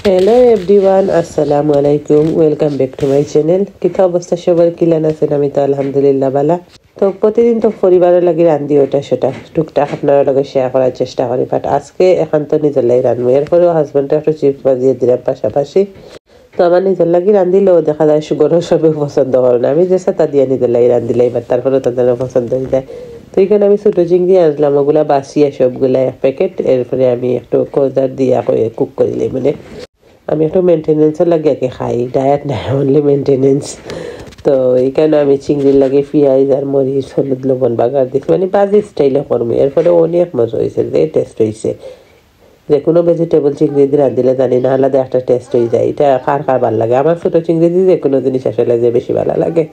Hello everyone, Assalamu alaikum. Welcome back to my channel. কিতা অবস্থা সবার কিলান আছেন? আমি তো আলহামদুলিল্লাহ ভালো। তো প্রতিদিন তো পরিবারের লাগি রান্ধি ওটা সেটা টুকটাক আপনার লগে শেয়ার করার চেষ্টা করি, বাট আজকে এখন তো নিজের লাগি রান্ধবো। এরপরেও হাজব্যান্ডটা একটু চিপস বাজিয়ে দিলাম পাশাপাশি। তো আমার নিজের লাগি রান্ধিলেও দেখা যায় সুগরও সবে পছন্দ করে না। আমি যে সাথে দিয়ে নিজের লাগি রান্ধিলে এবার তারপরে তাদের পছন্দ হয়ে যায়। তো এখানে আমি ছোটো চিংড়ি আনলাম, ওগুলা বাসিয়ে সবগুলা এক প্যাকেট। এরপরে আমি একটু কোজার দিয়ে কুক করিলে মানে আমি একটু মেনটেনেন্সের লাগে আগে খাই, ডায়েট নাই, অনলি মেনটেনেন্স। তো এইখানে আমি চিংড়ির লাগে পেঁয়াজ আর মরিচ হলুদ লবণ বাগার দিচ্ছি, মানে বাজি স্টাইলে করবো। এরপরে অনেক মজা হয়েছে, যে টেস্ট হয়েছে। যে কোনো ভেজিটেবল চিংড়ি দিয়ে রাঁধিলে জানি না আলাদা একটা টেস্ট হয়ে যায়। এটা কার ভালো লাগে? আমার ছোটো চিংড়ি দিয়ে যে কোনো জিনিস আসলে যে বেশি ভালো লাগে।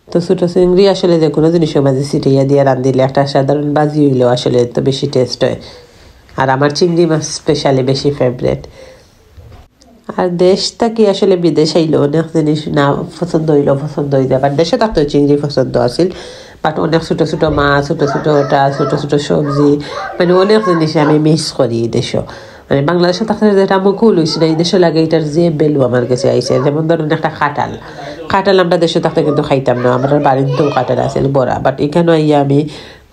তো ছোটো চিংড়ি আসলে যে কোনো জিনিসও বাজি ছিটিয়ে দিয়ে রাঁধিলে একটা সাধারণ বাজি হইলেও আসলে তো বেশি টেস্ট হয়। আর আমার চিংড়ি মাছ স্পেশালি বেশি ফেভারেট। আর দেশ থাকি আসলে বিদেশ আইলেও অনেক জিনিস না পছন্দ হইলেও পছন্দ হয়ে যায়। বাট দেশে থাকতে চিংড়ি পছন্দ আছিল, বাট অনেক ছোটো ছোটো মাছ, ছোটো ছোটো ওটা ছোটো ছোটো সবজি, মানে অনেক জিনিস আমি মিস করি এই দেশও। মানে বাংলাদেশে থাকতে যেটা আমার কুল হয়েছে না, এই দেশে লাগে এটার যে বেলু আমার কাছে আইসে। যেমন ধরুন একটা কাঁঠাল আমরা দেশে থাকতে কিন্তু খাইতাম না, আমার বাড়িতেও কাঁঠাল আছিল বড়া, বাট এখানে আইয়া আমি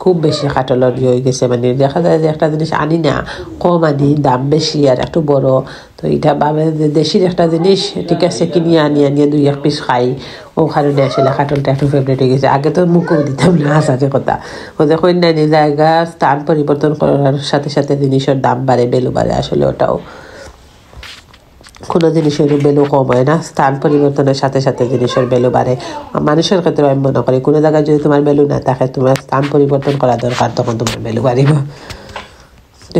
খুব বেশি কাঁঠালের হয়ে গেছে। মানে দেখা যায় যে একটা জিনিস আনি না, কম আনি, দাম বেশি আর একটু বড়। তো এটা ভাবে যে দেশির একটা জিনিস ঠিক আছে কিনে আনিয়ে দুই এক পিস খাই, ও কারণে আসলে কাঁঠালটা একটু ফেভারিট হয়ে গেছে। আগে তো মুখও দিতাম না, আসাতে কথা। ওদের কন্যানি জায়গা স্থান পরিবর্তন করার সাথে সাথে জিনিসের দাম বাড়ে, বেলু বাড়ে। আসলে ওটাও কোনো জিনিসের বেলু কম হয় না, স্থান পরিবর্তনের সাথে সাথে জিনিসের বেলু বাড়ে। মানুষের ক্ষেত্রে আমি মনে করি কোনো জায়গায় যদি তোমার বেলু না থাকে, তোমার স্থান পরিবর্তন করা দরকার, তখন তোমার বেলু বাড়িব।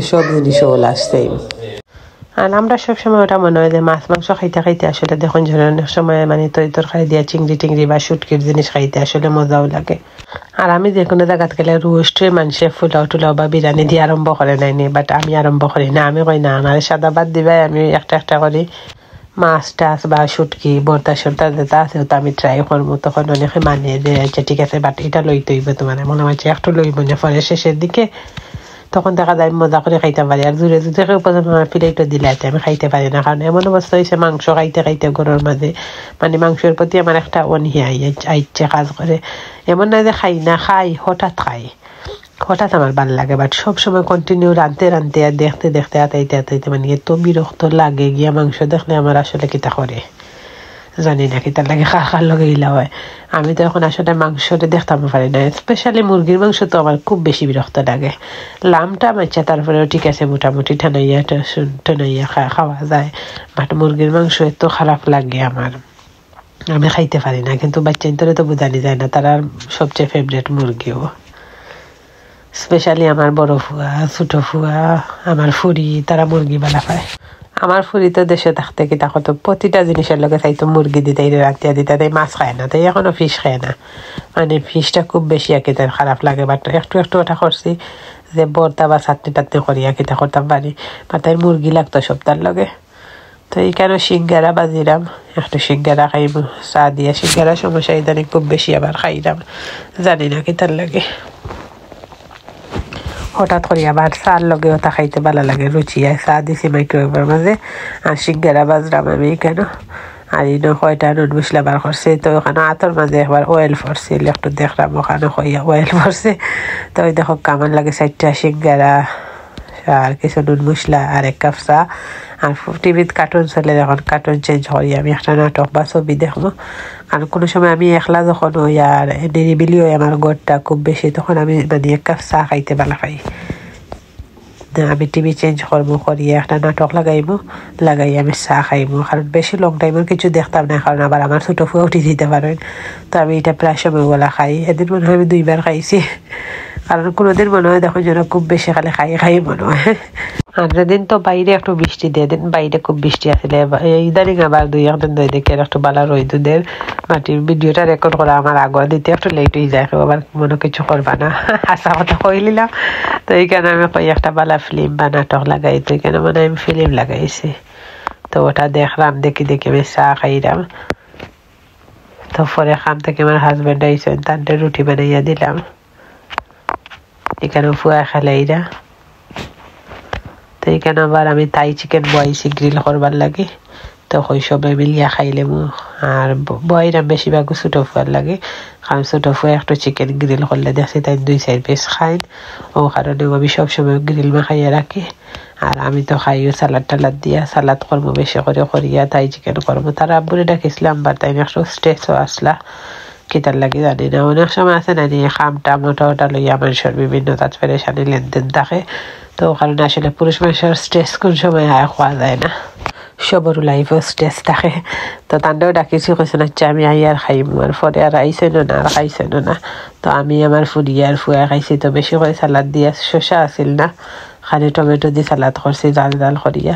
সব জিনিসও আসছে। আর আমরা সবসময় ওটা মনে হয় যে মাছ মাংস খাইতে খাইতে আসলে দেখুন অনেক সময় মানে তরকারি দিয়া চিংড়ি বা শুটকির জিনিস খাইতে আসলে মজাও লাগে। আর আমি যে কোনো জায়গাত গেলে রোস্টে মানুষে ফুলাও বা বিরিয়ানি দিয়ে আরম্ভ করে নাইনি, বাট আমি আরম্ভ করি না। আমি কই না, আমার সাদা ভাত দিবাই, আমি একটা করি মাছ টাছ বা শুটকি বর্তা সর্তা যেটা আছে ওটা আমি ট্রাই করবো। তখন অনেকে মানিয়ে যে আচ্ছা ঠিক আছে, বাট এটা লইতে হইবে তোমার, মনে হচ্ছে একটু লইব না পরে শেষের দিকে, তখন দেখা যায় মজা করে খাইতে পারি। আর জোরে জোরে কেউ পর্যন্ত আমার প্লেটও দিলে আমি খাইতে পারি না, কারণ এমন অবস্থা হয়েছে মাংস খাইতে খাইতে ঘরের মাঝে মানে মাংসের প্রতি আমার একটা অনীহা আইচ্ছে কাজ করে। এমন না যে খাই না, হঠাৎ আমার ভালো লাগে, বাট সবসময় কন্টিনিউ রাঁধতে আর দেখতে আতাইতে মানে এত বিরক্ত লাগে গিয়া মাংস দেখলে আমার আসলে কিতা করে জানি না, কিতার লাগে খার লগে ইলা হয়। আমি তো এখন আসলে মাংসটা দেখতাম পারি না, স্পেশালি মুরগির মাংস তো আমার খুব বেশি বিরক্ত লাগে। লামটা মাইছে তারপরেও ঠিক আছে, মোটামুটি টানাইয়া খাওয়া যায়, বাট মুরগির মাংস এত খারাপ লাগে আমার, আমি খাইতে পারি না। কিন্তু বাচ্চাদের তো বোঝানি যায় না, তারা সবচেয়ে ফেভারিট মুরগিও। স্পেশালি আমার বড় ফুয়া, ছোট ফুয়া, আমার ফুরি, তারা মুরগি বালা পায়। আমার ফুরি তো দেশে থাকতে কি তাকে তো প্রতিটা জিনিসের লগে চাইতো মুরগি দিতে, রাখিয়া দিতে, তাই মাছ খায় না, তাই এখনো ফিশ খায় না। মানে ফিশটা খুব বেশি আঁকি তার খারাপ লাগে, বাট একটু ওটা করছি যে বর্তা বা চাটনি টাটনি করি আঁকিটা করতাম পারি, বা তাই মুরগি লাগতো সপ্তাহের লগে। তো এইখানে সিঙ্গারা বাজিরাম, একটু সিঙ্গারা খাইব চা দিয়ে। সিঙ্গারা সমস্যা ইদানিং খুব বেশি আবার খাইলাম, জানি না কি তার লাগে হঠাৎ করি আবার চার লগে ওটা খাইতে ভালো লাগে, রুচি আর চা দিছি মাইক্রোওয়েভের মাঝে। আর সিঙ্গারা বাজরাম আমি কেন আর কয়টা নুন মশলা বার করছে। তো ওখানে আতর মাঝে একবার অয়েল পড়ছিল, একটু দেখলাম ওখানে কইয়া অয়েল পড়ছে। তো ওই দেখো কামান লাগে 4টা সিঙ্গারা আর কিছু নুন মশলা আর 1 কাপ চা। আর টিভিত কার্টুন চলে, যখন কার্টুন চেঞ্জ করি আমি একটা নাটক বা ছবি দেখবো। আর কোনো সময় আমি একলা যখন ওই আর নিরিবিলি হয় আমার ঘরটা খুব বেশি, তখন আমি মানে 1 কাপ চা খাইতে ভালো খাই। আমি টিভি চেঞ্জ করবো, করিয়ে একটা নাটক লাগাই আমি চা খাইবো, কারণ বেশি লং টাইমের কিছু দেখতাম না, কারণ আবার আমার ছোটো ফুয়া উঠে দিতে পারেন। তো আমি এটা প্রায় সময় বলা খাই, এদিন মনে হয় আমি 2বার খাইছি, কারণ কোনোদিন মনে হয় দেখো যেন খুব বেশি খাই মনে হয়। আর যেদিন তো বাইরে একটু বৃষ্টি দিয়ে দিন, বাইরে খুব বৃষ্টি আসলে ইদানিং আবার 2-1 দিন ধরে দেখে একটু বালা রইদুদের মাটির ভিডিওটা রেকর্ড করা আমার আগর দিতে একটু লেট হয়ে যায়, আবার মনে কিছু করবা না, আসা কথা কইলিলাম। তো এইখানে আমি কই একটা বালা ফিল্ম বা নাটক লাগাই, তো এখানে মানে আমি ফিল্ম লাগাইছি। তো ওটা দেখলাম, দেখি আমি চা খাইলাম। তো পরে খাম থেকে আমার হাজব্যান্ড আইসেন, তাদের রুটি বানাইয়া দিলাম। এখানে ফুয়া খেলাইরা তো এখানে আবার আমি তাই চিকেন বয়েছি গ্রিল করবার লাগে তো হই সবে মিলিয়া খাইলে আর বয়রা বেশিরভাগ ছোট ফুয়ার লাগে কারণ ছোট ফুয়া একটু চিকেন গ্রিল করলে দেখছি তাই 2-4 পিস খাইন ও কারণে আমি সবসময় গ্রিল মাখাইয়া রাখি আর আমি তো খাইও সালাদ টালাদ দিয়া সালাদ করবো বেশি করে করিয়া তাই চিকেন করবো তারা আব্বুরে ডাকিছিলাম বার তাই একটু স্ট্রেসও আসলা কিতার লাগে জানি না অনেক সময় আছে না নিয়ে খামটা মোটা লইয়া মানুষের বিভিন্ন তাজ পেরেশানি লেনদেন থাকে তো কারণে আসলে পুরুষ মানুষের স্ট্রেস কোন সময় খাওয়া যায় না সবরও লাইফও স্ট্রেস থাকে তো তান্ডাও ডাকিছি কইছে না আমি আর খাইম আর পরে আর আইসেন না আর খাইছেন না তো আমি আমার ফুরিয়া আর ফুয়া খাইছি তো বেশি করে সালাদ দিয়া শসা আছিল না খালি টমেটো দিয়ে সালাদ করছি ডাল করিয়া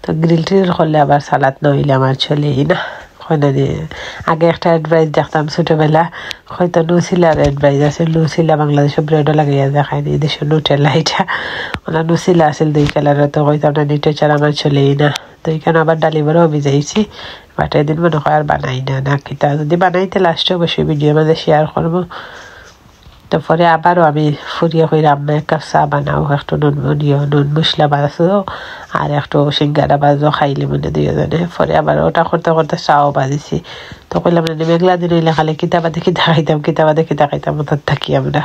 তো গ্রিল ট্রিল করলে আবার সালাদ নইলে আমার চলেই না আগে একটা অ্যাডভাইস দেখতাম ছোটবেলা হয়তো নুসিলার অ্যাডভাইস আছে নুসিলা বাংলাদেশের ব্রেডও লাগাইয়া দেখায়নি দেশের নুটেলা এটা ওনার নুসিলা আছিল 2 কালারের তো হয়তো আপনার নিটে ছাড়া আমার চলেই না তো এখানে আবার ডালিবারও ভিজাইছি বাট এদিন মনে হয় আর বানাই না কিতা যদি বানাইতে লাস্টে অবশ্যই ভিডিওর মাঝে শেয়ার করবো তো পরে আবারও আমি ফুরিয়ে হয়ে আম্মা এক কাপ চা বানাও একটু নুন মশলা বাজো আর একটু সিঙ্গারা বাজো খাইলে মনে দুজনে পরে আবার ওটা করতে করতে চাও বাজিছি তো কইলাম না মেঘলা দিন হইলে খালি কিতাবা দেখি খাইতাম মতো থাকি আমরা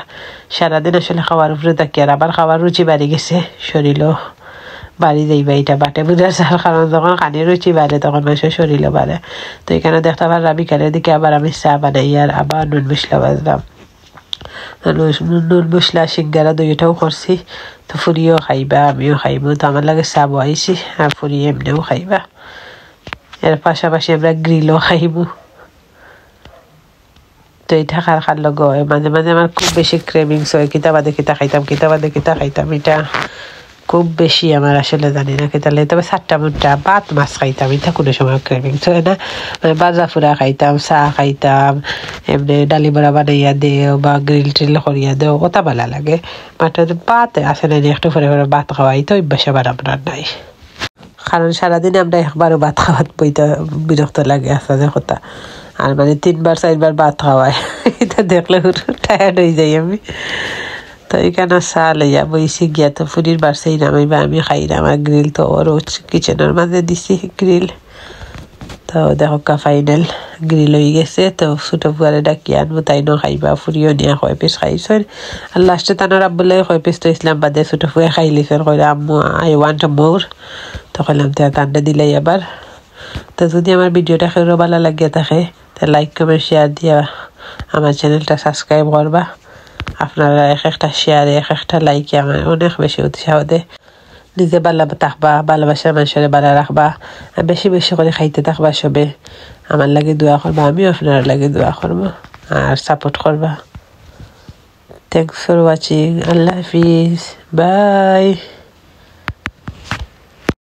সারাদিন আসলে খাওয়ার উপরে থাকি আর আবার খাওয়ার রুচি বাড়ি গেছে শরীরও বাড়ি যাইবা এটা বাটে বুঝার চাল কারণ যখন কানের রুচি বাড়ে তখন মানুষের শরীরও বাড়ে তো এখানে দেখতে পার বিকালের দিকে আবার আমি চা বানাই আর আবার নুন মশলা বাজলাম নুন মশলা সিঙ্গারা দুইটাও করছি তো ফুরিও খাইবা আমিও খাইব তো আমার লাগে চা বয়াইছি আর ফুরি এমনিও খাইবা এর পাশাপাশি আমরা গ্রিলও খাইব তো এটা খার লগ হয় মাঝে মাঝে আমার খুব বেশি ক্রেভিংস হয় কিতাবা দেখি খাইতাম এটা খুব বেশি আমার আসলে জানি না তাহলে তবে 7টা মুঠা ভাত মাছ খাইতাম এটা কোনো সময় ক্রেভিংস হয় না বাজা ফুরা খাইতাম চা খাইতাম এমনি ডালি বড়া বানাইয়া দেও বা গ্রিল ট্রিল করিয়া দেও কত ভালো লাগে বাট ভাত আসে না একটু পরে ভাত খাওয়াই তো অভ্যাস আবার আপনার নাই কারণ সারাদিন আমরা একবারও ভাত খাওয়াত বইতে বিরক্ত লাগে আসা যে কথা আর মানে 3-4 ভাত খাওয়াই এটা দেখলে টায়ার্ড হয়ে যাই আমি তো এখানে চা লইয়া বইছি গিয়া তো ফুরির বাড়ছেই নামাইবা আমি খাই না আমার গ্রিল তো ওর কিচেনের মাঝে দিছি গ্রিল তো দেখো ফাইনাল গ্রিল হয়ে গেছে তো ছোট ফুয়ারে ডাকি আনবো তাই ন খাইবা ফুরিও নিয়ে 6 পিস খাইছেন আর লাস্টে তানোর আব্বুলে 6 পিস তো ইসলামাবাদে ছোট ফুয়া খাইলিছেন কইরা আম্মু আই ওয়ান্ট মোর তো কইলাম তান্ডা দিলাই আবার তো যদি আমার ভিডিওটা খেয়ে ভালো লাগে থাকে তো লাইক কমেন্ট শেয়ার দিয়া আমার চ্যানেলটা সাবস্ক্রাইব করবা আপনারা একটা শেয়ারে একটা লাইকে আমার অনেক বেশি উৎসাহ দেয় নিজে ভালো থাকবা ভালোবাসার মানুষের ভালো রাখবা আর বেশি করে খাইতে থাকবা সবে আমার লাগে দোয়া করবা আমিও আপনার লাগে দোয়া করবো আর সাপোর্ট করবা থ্যাংকস ফর ওয়াচিং আল্লাহ হাফিজ বাই